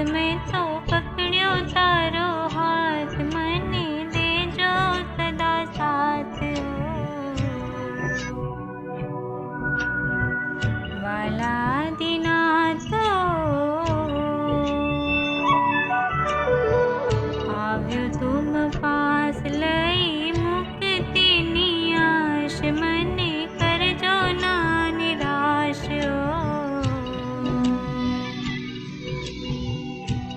में तो पकड़ियो तारो हाथ, मने देजो सदा साथ। वाला दीनाथ આવ્યો तुम पास लई मुक्ति नियाश, मने करजो ना निराश।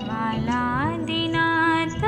वाला दीनाथ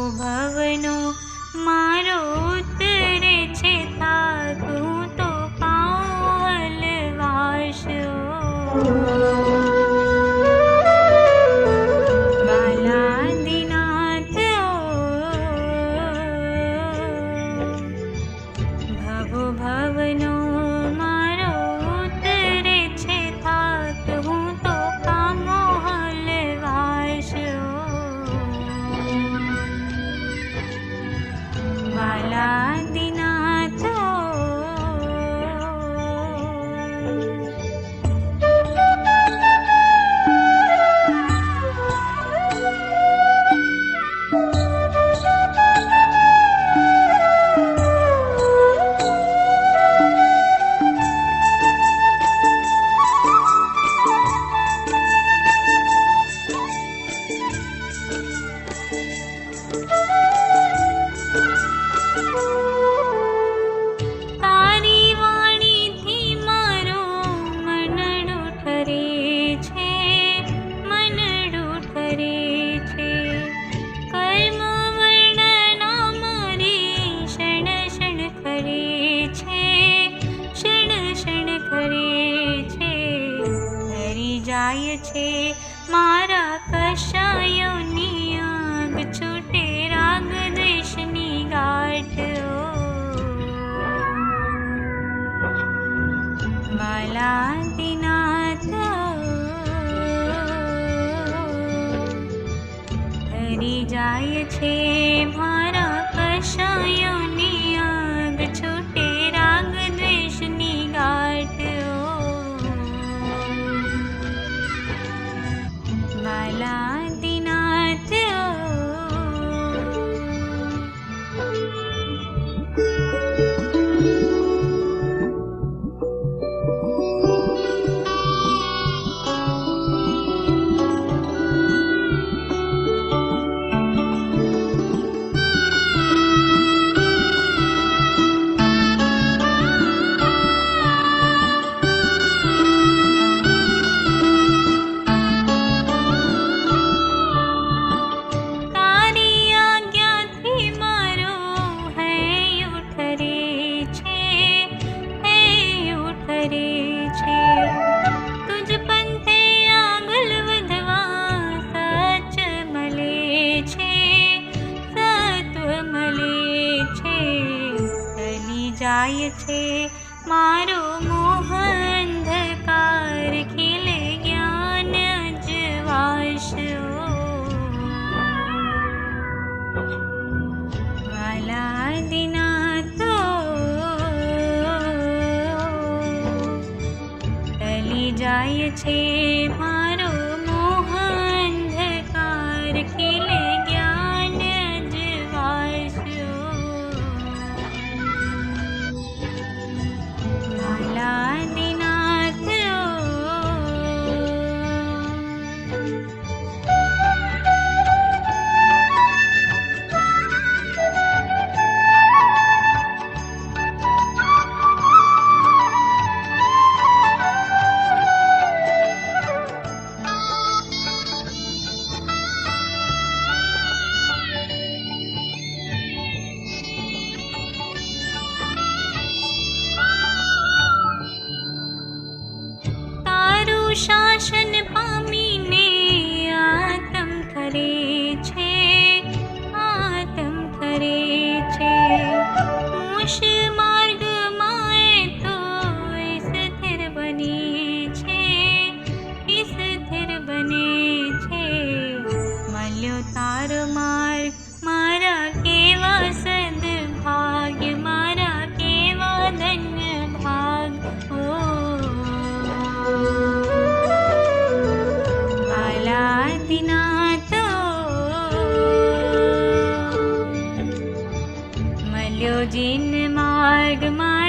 भवनो मारो उतरे छे थाक, हूँ तो पामो हलवाश। वाला दीनाथ જાય છે મારા કશાયોની આગ, છૂટે રાગ દ્વેષની ગાંઠ। વાલા દીનાથ હરી જાય છે મારા કશાયોની આગ, છૂટે રાગ દ્વેષની ગાંઠ। वाला दीनाथ જાય છે મારો મોહ અંધકાર, ખીલે જ્ઞાન અજવાશ। વાલા દીનાથ ટલી જાય છે મારો મોહ અંધકાર, ખીલે જ્ઞાન અજવાશ। वाला दीनाथ મોક્ષ માર્ગમાં તો સ્થિર બને છે, સ્થિર બને છે. મળ્યો તારો માર્ગ મારા કેવા સદભાગ્ય, મારા કેવા ધન્ય ભાગ. ઓ વાલાદીનાથ મળ્યો જીન માર્ગ મારા